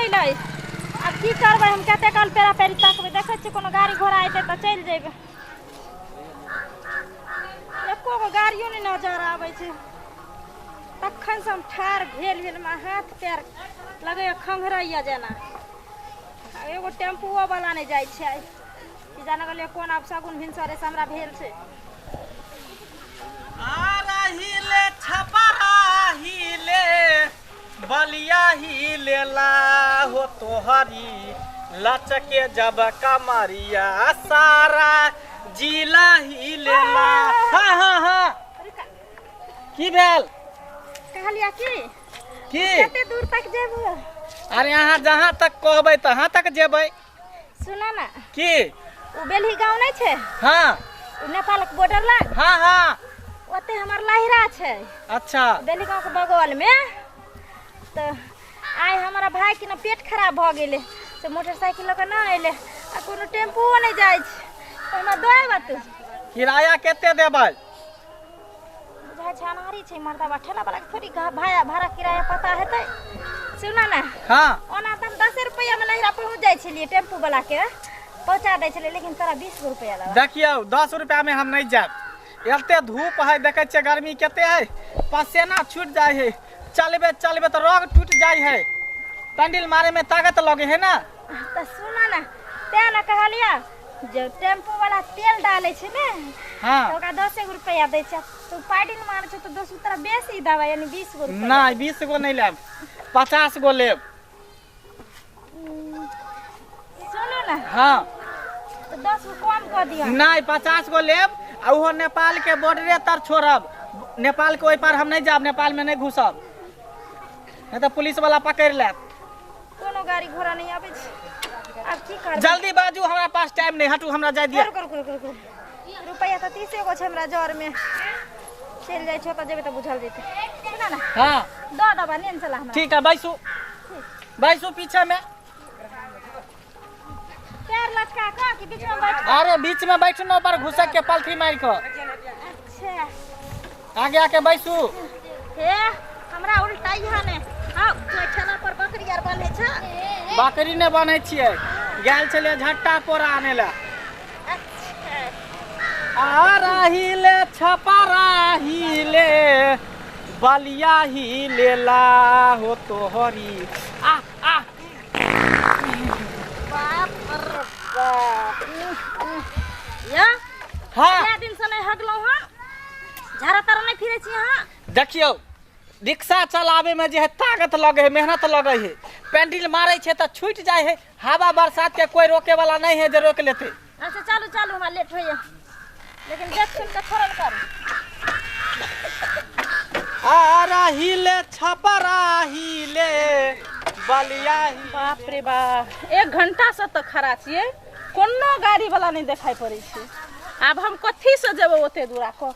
गइलै। अब की करबै हम कते काल पेरा पेरी तकबै देखै छी कोनो गाड़ी घोड़ा आइते त चल जेबै। एको गो गाड़ियो नहीं नजर आबै छै। तखन से हम ठार भेल में हाथ पैर लगे खंघरैया जेना। एगो टेम्पुओ वाला नहीं जाय छै। ई जान गेलिए कोन अब सगुन भिनसरे से हमरा भेल छै। आ रहिले छपरा हिले बलिया हिले ला हो तोहरी लचके जब कमरिया सारा जिला हिले ला। हाँ हाँ हाँ की भेल कहलिया की कते दूर तक जेबो? अरे यहाँ जहाँ तक कहबै तहाँ तक जेबै। सुना ना की उ बेलही गांव नहीं छै? हाँ उ नेपाल के बॉर्डर लग। हाँ हाँ ओते हमर लहिरा छै। अच्छा बेलही गांव के बगल में। तो आइ हमारा भाई के ना पेट खराब भ गेले से मोटरसाइकिल लेके ना अइले आ कोनो टेम्पुओ नहीं जाय छै। ओना देबै तू किराया केते देबै? बुझा छानारी छै मर्दाबा ठेला वाला के थोड़ी भाड़ा किराया पता हेतै। सुना ना हाँ ओना त हम 10 रुपया में नहिरा पहुंच जाय छलिए टेम्पू वाला के पहुंचा दै छले लेकिन तोरा 20 रुपया लगा। देखियो 10 रुपया में हम नहीं जाब। एते धूप है देखे छे गर्मी केते है पसीना छूट जाय है। चलबे चलबे तो रोग टूट जाय है। पेंडिल मारे में ताकत लगे है ना। त सुना ना ते ना कहलिया जे टेम्पू वाला तेल डाले छे ने हाँ तो ओकरा 10 रुपया दै छै। तू पेंडिल मारे छ तो 10 तोरा बेसी दवा यानी 20 रुपया। नहीं 20 गो नहीं लेब 50 गो लेब। सुनो ना हाँ तो 10 गो कम कर दिया। नहीं 50 गो लेब आ उहो नेपाल के बॉर्डरे तर छोड़ब। नेपाल के ओइ पार हम नहीं जाब। नेपाल में नहीं घुसब नहीं तो पुलिस वाला पकड़ लेब। कोनो गाड़ी घोड़ा नहीं आवे छै। अब की करब? जल्दी बाजू हमरा पास टाइम नहीं। हटू हमरा जाय दिया। रुक रुपया त 30 गो छै हमरा जर में चल जाय छ त जेबे त बुझल जेते। सुना ना हाँ द दबा नेन चला हमरा। ठीक है बैसू बैसू पीछे में। पैर लटका के कि बीच में बैठ? अरे बीच में बैठू ना ऊपर घुसक के पलथी मार के। अच्छा आगे आके बैसू। हे हमरा उल्टा यहाँ ने हां ठेला पर बकरी आर बने छ। बकरी ने बने छिए गेल छले झट्टा पोरा आने ला। अच्छा आ रहिले छपरा हिले बलिया हिले ला हो तोहरी। आ आ बाप रे बाप या हाँ क्या दिन से नहीं हगलो हां झारा तारा नहीं फिरे छी हां। देखियो रिक्शा चलावे में जे है ताकत लगे है मेहनत लगे है। पेंडिल मारे छे तो छूट जाए है। हवा बरसात के कोई रोके वाला नहीं है जो रोक लेते। अच्छा चालू चालू हमरा लेट होइए लेकिन देख सुन के थोड़ा कर। आ रहिले छपरा हिले बलिया हिले। बाप रे बाप 1 घंटा से तो खड़ा छिए कोनो गाड़ी वाला नहीं दिखाई पड़े छै। अब हम कथी से जेबो ओते दूरा को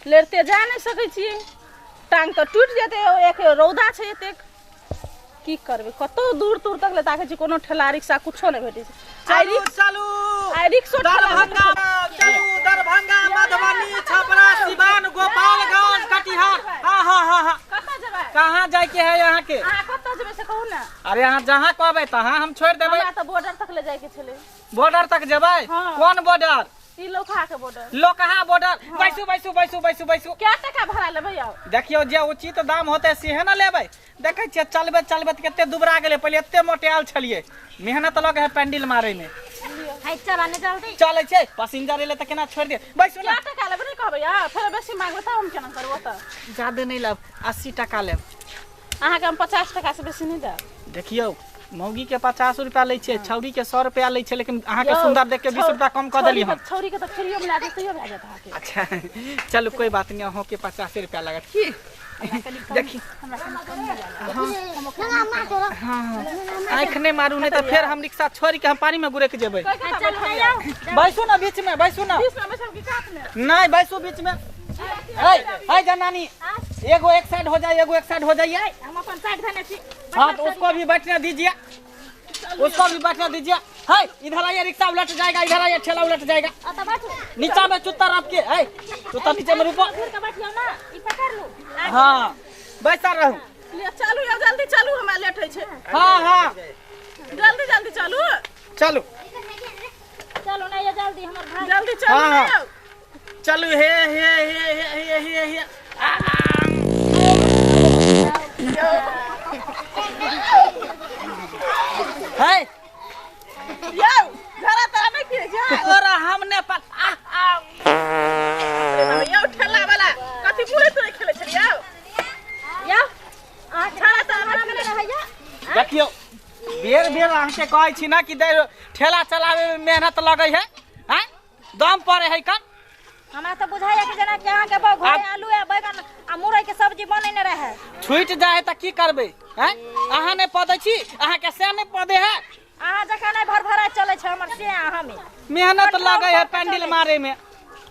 लेरते जा नहीं सकै छिए। टांग तो टूट जेते एक रौदा छै एते की करबे कतो दूर दूर तक ले ताके छी कोनो ठेला रिक्शा कुछो नहीं भेटै छै। चलू चलू आई रिक्शा दरभंगा चलू दरभंगा मधुबनी छपरा सिवान गोपालगंज कटिहार। हाँ हाँ हाँ हाँ कत जेबै? कहाँ जाए के है यहाँ के? हां कत जेबै से कहू ना। अरे यहाँ जहाँ कहबै तहाँ हम छोड़ देबै। हमरा तो बॉर्डर तक ले जाए के छले। बॉर्डर तक जेबै? हाँ। कौन बॉर्डर? ई लोखा के बॉर्डर। लोकहा बॉर्डर। बैसू बैसू बैसू बैसू बैसू। क्या टका भाड़ा लेबै आओ? देखियो जे उचित दाम होते सेहे न लेबै। देखे छियै चलबे चलबे केते दुबरा गेले। पहले एते मोटे आल छलिए मेहनत लगे है पेंडिल मारे में। हाय चला ने जल्दी चले छै पैसेंजर एले त केना छोड़ दे। बैसू क्या ना टका लेबै नहीं कहबै यार फिर बेसी मांगबै त हम केना करबो त? ज्यादा नहीं लेब 80 टका लेब। अहाँ के हम 50 टका से बेसी नहीं देब। देखियो मौगी के 50 रुपया ले छे छौरी के 100 रुपया ले छे लेकिन अहाँ के सुंदर देख के 20 रुपया कम कर देली हम। छौरी के त फ्रीयो में लागे तइयो भए जात अहाँ के। अच्छा चलो कोई बात नहीं अहों के 50 रुपया लागत की। देखी आँख नहीं मारू नहीं तो फिर हम रिक्शा छोड़ के हम पानी में गुरे के जेबै। बैसू ना बीच में बैसू ना। बीच में बैठब की काट में? नहीं बैसू बीच में। हाय जनानी एगो एक साइड हो जाए एगो एक साइड हो जाइए। हम अपन साइड धने छी। हाँ तो उसको भी बैठने दीजिए उसको भी बैठने दीजिए। हाय इधर आइए रिक्शा उलट जाएगा इधर आइए ठेला उलट जाएगा। नीचा में चुत्तर आपके है चुत्तर नीचे में रुको। हाँ बैसा रहूँ। ले चलू या जल्दी चलू हमरा लेट होय छै। हाँ हाँ चलू चलू चलो ना ये जल्दी हमर भाई जल्दी चलू हाँ। ना। चलू हे हे हे हे हे हे है यो घरा तारा में की जा और हमने यो ठेला वाला कथी पूरे तोरे खेले छलियो या आ छाड़ा तारा में रहैया देखियो बेर बेर अहाँके कहै छी ना कि ठेला चलावे में मेहनत लगै है हैं दम पड़े है कम हमरा तो बुझाइया कि जना के अहाँ के घरे आलू या बैगन आ मुरई के सब्जी बनै न रहे छूट जाए त की करबै हैं अहाँ ने पदै छी अहाँ के से ने पदे है अहाँ जखन नहीं भर भरा चले छ हमर से अहाँ में मेहनत लगै है पैंडल मारे में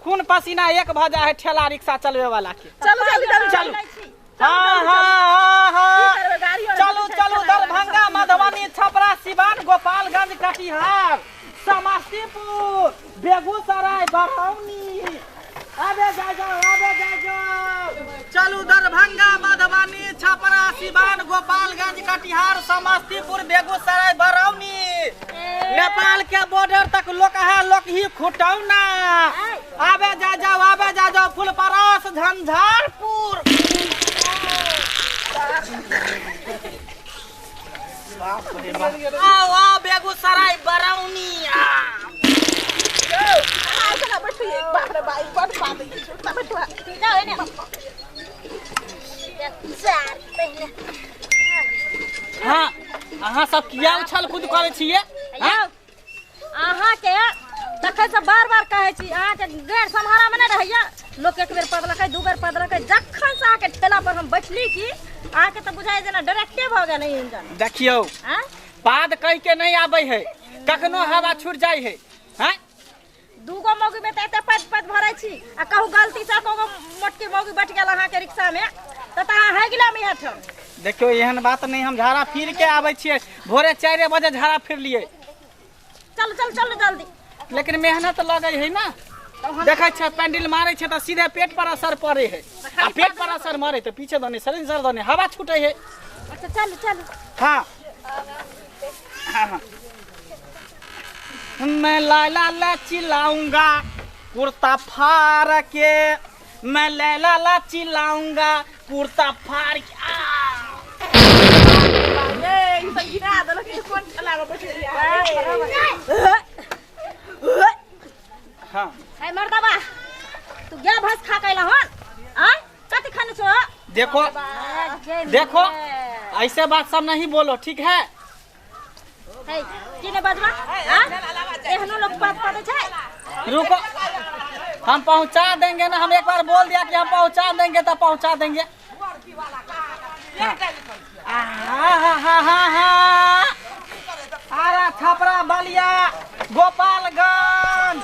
खून पसीना एक भ जाए है ठेला रिक्शा चलवे वाला के चलू जल्दी चलू हाँ हाँ हाँ करबे गाड़ी चलू चलू दरभंगा मधुबनी छपरा सिवान गोपालगंज कटिहार समस्तीपुर बेगूसराय बरौनी आबे जा जाओ चलू दरभंगा मधुबनी छपरा सिवान गोपालगंज कटिहार समस्तीपुर बेगूसराय बरौनी नेपाल के बॉर्डर तक लोक है लोक ही खुटौना आबे जा जाओ फुलपरास झंझारपुर आओ आओ बेगूसराय बरौनी चला बैठो बाप रे भाई बड़ बात है छोटा बैठो जाओ ने चार पहले हाँ अहाँ सब किया उछल कूद करे छियै आइयो अहाँ के तखन से बार बार कहै छी अहाँ के गैर सम्हारा में नहीं रहैया लोग एक बेर पदलकै दू बेर पदलकै जखन से अहाँ के ठेला पर हम बैठली की अहाँ के तो बुझाइ जेना डायरेक्टे भ गेल इंजन देखियो हां पाद कह के नहीं आबै है कखनो हवा छूट जाय है हैं दूगो मौगी में एते पद भरै छी आ कहू गलती से कहू मोटकी मौगी बैठ गेल अहाँ के रिक्शा में त अहाँ है गिला में हठ देखियो एहन बात नहीं हम झाड़ा फिर के आबै छियै भोरे 4 बजे झाड़ा फिर लिए चल जल्दी लेकिन मेहनत लगै है ना देखै छ पैंडल मारै छै त सीधे पेट पर असर पड़े है आ पेट पर असर मारे त पीछे दने शरीर सर दने हवा छूटे है अच्छा चल हाँ हाँ मैं लाला ला चिल्लाऊंगा कुर्ता फाड़ के मैं लैला ला चिल्लाऊंगा कुर्ता फाड़ के ये संगीता दल के कौन ठेला में बैठे हाँ है मर्दबा तू क्या भस खा कैला हन आ कथि खाने छो देखो ऐसे बात सब नहीं बोलो ठीक है है किने बजवा आ एहनो लोग बात पड़े छै रुको हम पहुंचा देंगे ना हम एक बार बोल दिया कि हम पहुंचा देंगे तो पहुंचा देंगे आरा छपरा बलिया गोपालगंज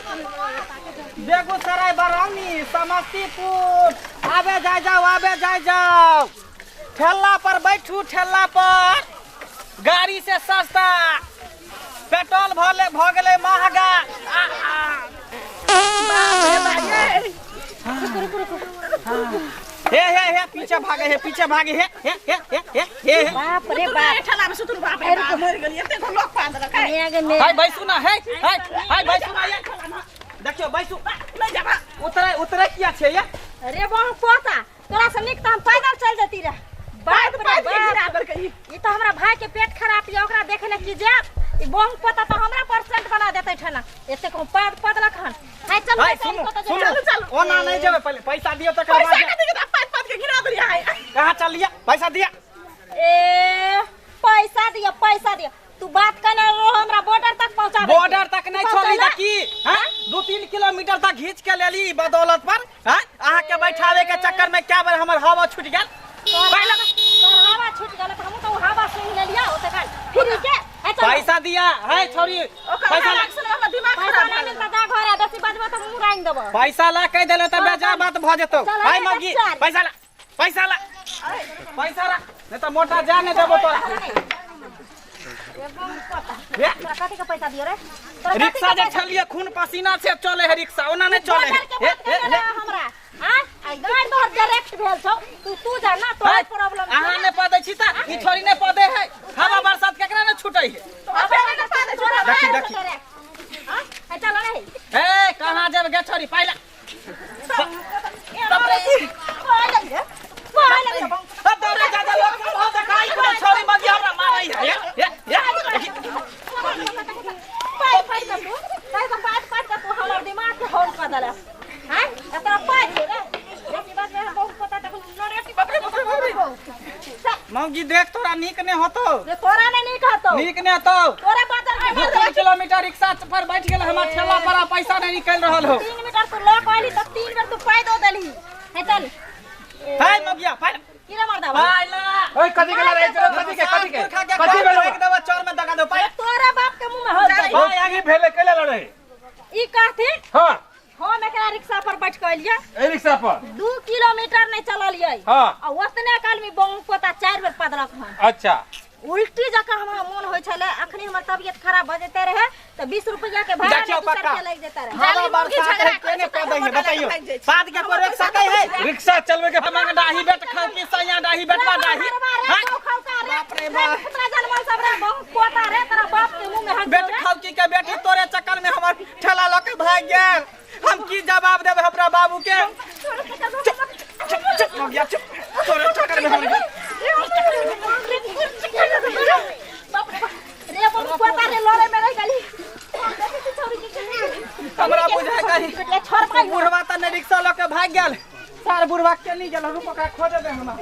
बेगूसराय बरौनी समस्तीपुर आबे जाओ ठेला पर बैठू ठेला पर गाड़ी से सस्ता पेट्रोल भ गेले महंगा हे पीछे भागे हे बाप रे बाप ठेला में सुतुर बाप रे बाप मर गेल एते लोग पाद रखा ने आगे ने हाय बैसू ना हे बैसू ना ये देखियो बैसू नहीं जाबा उतरे किया छे ये अरे बहु पोता तोरा से निक त हम पैदल चल जती रे बाप रे बाप बाप गिराबर कही ई त हमरा भाई के पेट खराब ये ओकरा देखे ले की जाब ई बहु पोता त हमरा परसेंट बना देतै ठना एते को पदलक हन हाय चल हाय सुनो ओना नहीं जेबे पहले पैसा दियो त पैसा के दिखे पाँच के गिरा दिया है कहां चल लिया पैसा दिया ए पैसा दिया तू बात करना रो हमरा बॉर्डर तक पहुंचा बॉर्डर तक नहीं छोड़ी द की हैं 2-3 किलोमीटर तक घींच के लेली बदौलत पर हैं अहाँ के बैठावे के चक्कर में क्या बार हमर हवा छूट गेल पहले हवा छूट गेल त हम तो हवा से ले लिया ओते काल फिर के पैसा दिया है छोरी पैसा दिमाग पैसा नहीं मिलता जा घर दसी बजबा त मुंह राइन देबो पैसा ला कह देलो त बेजा बात भ जेतो हाय मगी पैसा ला नहीं तो मोटा जाने देबो तोरा कथी का पैसा दियो रे रिक्शा जे छलिए खून पसीना से चले है रिक्शा ओना नहीं चले है हमरा हां आई गाड़ तोहर डायरेक्ट भेल छौ तू जा ना तोहर प्रॉब्लम अहाँ ने पदे छी त ई छोरी ने पदे है हवा बरसात केकरा ने छूटै है अपने ने पाद देखी देखी हां चल रे ए कहां जेब गे छोरी पहले तब रे तोरे ज्यादा लोग हो देखाई को छोरी मगी हमरा मारई है पाई कर तू पाई का पाट का तू हमर दिमाग के होल कर देला हैं एतना पाई रे अपनी बात में बहुत पता तक नरेटी बाप रे मौगी देख तोरा नीक ने होतो रे तोरा नहीं कहतो नीक ने होतो तोरा बात में 3 किलोमीटर रिक्शा पर बैठ गेल हमर ठेला पर पैसा नहीं निकल रहल हो 3 मीटर तू लो कहली तो 3 बेर तू पाई दो देली है चल है मगिया फाड़ किरा मार दा पाइला ओए कथि के लड़ाई चलो कथि भेलो एक दवा चोर में दगा दो पाइ तोरा बाप के मुंह में हो जाई भाई आगे भेले केले लड़े ई कहथे हां हम एकरा रिक्शा पर बैठ के एलिया ए रिक्शा पर 2 किलोमीटर नहीं चललिए हां आ ओतने काल में बम पोता 4 बेर पदलक हम अच्छा उल्टी जका हमरा मन होय छले अखनी हमर तबियत खराब भ जेते रहे त 20 रुपया के भाड़ा देखियो दूसर पक्का। के लग जेता रहे हवा बरसात है केने पे दई है बताइयो बात के पर एक सकै है रिक्शा चलवे के हमंग डाही बेट खाओ की सैया डाही बेटवा डाही बाप रे बाप पुत्रा जन्मल सब रे बम पोता रे तेरा बाप के मुंह में हक बेट खाओ की के बेटी तोरे चक्कर में हमर ठेला ल के भाग गेल हम की जवाब देबे हमरा बाबू के चुप हो गया चुप तोरे चक्कर में हम रे बम पोता रे लड़े में रह गली हमरा बुझाय कही छोड़ पाई बुढ़वा त ने रिक्शा ल के भाग गेल सार बुढ़वा के नहीं गेल रुपया खोजे दे हमरा